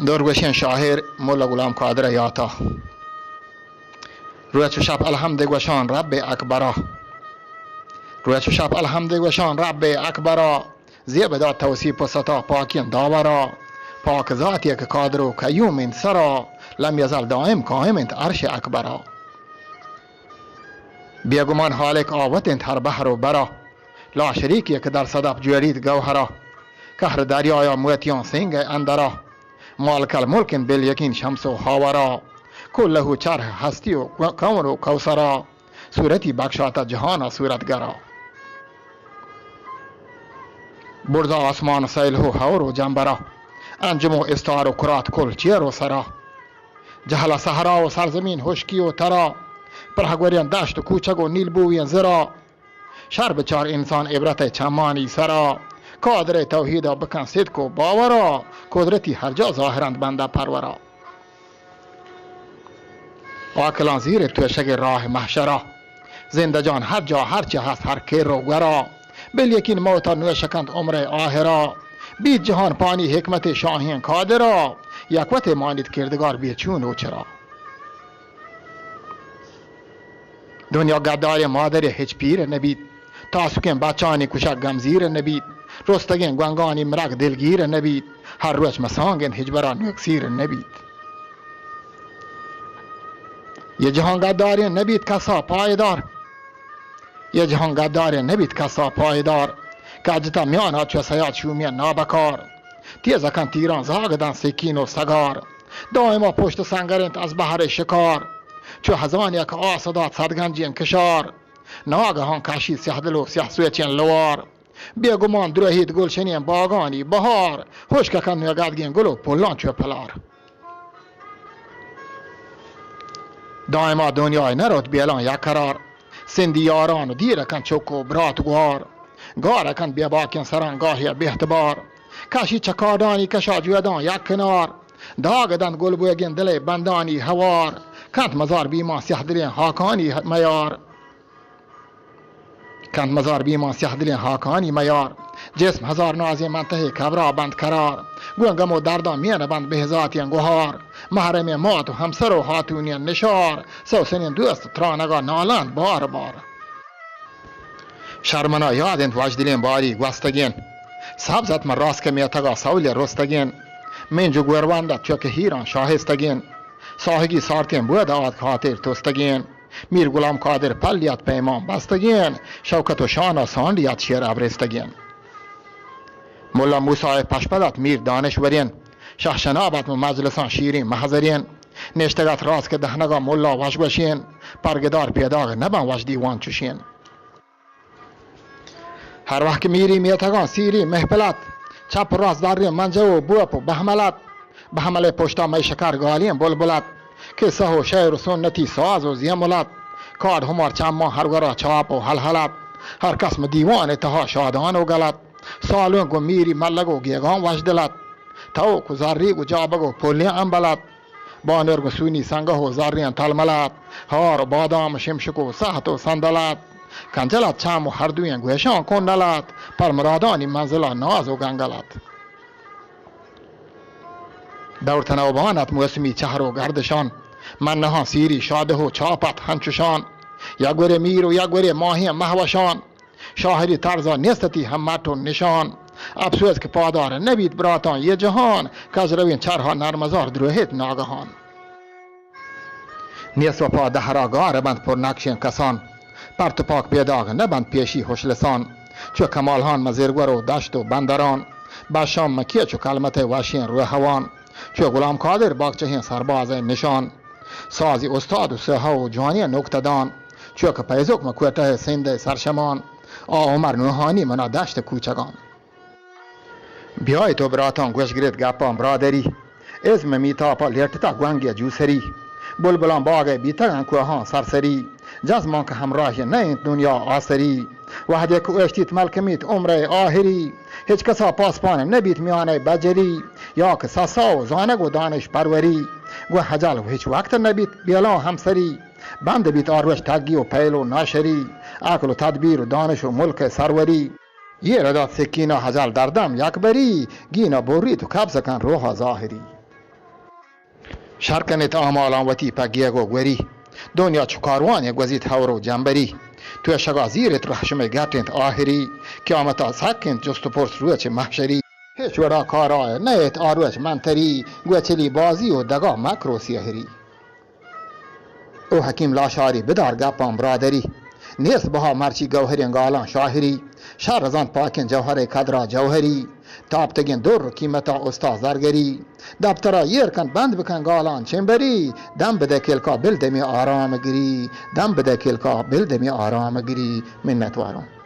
دورگوشین شاهر مولا غلام قادر یاتا روی چو شب الحمد گوشان رب اکبرا روی چو شب الحمد گوشان رب اکبرا زیب داد توصیف و ستا پاکین داورا پاک ذاتی که قادر و قیوم سرا لم یزل دائم قائم عرش اکبرا بیگمان حالک آوت هر بحر و برا لا شریکی که در صدف جورید گوهرا کهر دریای موتیان سنگ اندرا مالک الملک بالیقین شمس و هاورا کله چرح هستی و کون و کوثرا صورتی بخشات جهان صورتگرا برز آسمان سیل و هور و جنبرا انجم و استار و کرات کل چیر و سرا جهل صحرا و سرزمین خشکی و ترا پرهگوریان دشت و کوچک و نیل بویان زرا شر بچار انسان عبرت چمانی سرا قادر توحید بکن صدق و باورا قدرتی هر جا ظاهرند بنده پرورا عاقلان زیر توشک راه محشرا زنده جان هر جا هر چه هست هر کیر و گرا بالیقین موتا نوشکند عمر آخرا بی جهان پانی حکمت شاهین قادرا یکوت مانید کردگار بی چون و چرا دنیا گدای مادر هیچ پیر نبید تاسوکن بچانی کشک گمزیر نبید رستگین گوانگانی مرگ دلگیر نبید هر روش مسانگن هجبرا نکسیر نبید یه جهان گداری نبید کسا پایدار یه جهان گداری نبید کسا پایدار که اجتا میانا چو سیاد شومین نابکار تیزکن تیران زاگدن سکین و سگار دائما پشت سنگرنت از بحر شکار چو هزان یک آسداد صدگنجی انکشار ناگهان کشید سیاه دل و سیاه سویچین لوار بیگمان درهید گلشنین باغانی بهار خشککن نگدگین گل و پلان چو پلار دائما دنیای نرود بیلان یک قرار سندی یاران و دیرکن چوک و برات گوار گارکن بیباکن سران گاهی بیهتبار کشی چکادانی کشا جویدان یک کنار داگدن گل بویگین دل بندانی هوار کند مزار بیما سیاه دلین حاکانی میار کند مزار بیما سیاه دلین حاکانی میار جسم هزار نازی منتهی کبرا بند کرار گونگم و دردان مینه بند به ذاتین گوهار محرم مات و همسر و هاتونین نشار سوسنین دوست ترانگا نالند بار بار شرمنا یادند وجدلین باری گوستگین سبزت من راست که میتگا سولی رستگین منجو گوروندت چوک هیران شاهستگین ساهگی سارتین بود آد خاطر توستگین میر غلام قادر پلیت پیمان بستگین شوکت و شان و ساندیت شیر ابرستگین مولا موسی پشپدت میر دانشورین شهشنابت مجلسان شیرین محضرین نشتگت راست که دهنگا مولا وشگوشین پرگدار پیداغ نبن وش دیوان چوشین هر وقت که میری میتگان سیری محپلت چپ راست داری منجه و بوپ و بحمل پشتا می شکر گالیم بلبلت قصه و شعر و سنتی ساز و زیملت کار همار چما هرگرا چاپ و حلحلت هر قسم دیوان تها شادان و گلت سالون کو میری ملگ و گیگان وجدلت تو کو زری و جابگ و پلی انبلت بانر کو سونی سنگه و زرین تلملت هار و بادام شمشک و سحت و صندلت کنجلت چم و هر دوین گوشان کندلت پر مرادانی منزلا ناز و گنگلت دورتنوبانت موسمی چهر و گردشان من نهان سیری شاده و چاپت هنچوشان یگوره میر و یگوره ماهی مهوشان شاهری ترزا نیستتی همت و نشان افسوس که پادار نبید براتان یه جهان که از روین چرها نرمزار دروهید ناگهان نیست و پا دهراگار بند پر نقشین کسان پرت پاک بیداغ نبند پیشی خوشلسان چو کمالهان مزیرگور و دشت و بندران باشام مکیه چو کلمت وشین روی هوان چو غلام قادر باغچهین سرباز نشان سازی استاد و سها و جوانی نکتدان چو که پیزوک مکوته سنده سرشمان عمر نوحانی منا دشت کوچگان بیای تو براتان گوش گرید گپان برادری اسم میتاپا لیرتتا گوانگی جوسری بلبلان باغ بیتگن کوهان سرسری جزمان که همراهی نه دنیا آسری وحده که اشتیت ملکمیت عمر آخری هیچ کسا پاسپانه نبیت میانه بجری یا که ساسا و زانگ و دانش پروری گو حجل و هیچ وقت نبیت بیلا همسری بند بیت آروش تگی و پیل و ناشری عقل و تدبیر و دانش و ملک سروری یه رداد سکینا حجل دردم یک بری گینا بورید و کبز کن روح ظاهری شرکنت آمالان وتی پگیگو گوری دنیا چکاروان گوزید هورو جنبری تو شگازیرت رحشم گرتنت آهری که آمت از حقنت جست و پرس روچ محشری هیچ ورا کارای نیت آروچ منتری گوچلی بازی و دگا مکرو سیهری او حکیم لاشاری بدار گپان برادری نیست بها مرچی گوهری انگالان شاهری شهر ازان پاکن جوهر کدرا جوهری تاب تگین دور قیمتا استاد زرگری دبترا یر کن بند بکن گالان چنبری دم بده کلکا بلدمی آرام گری دم بده کلکا بلدمی آرام گری منت وارم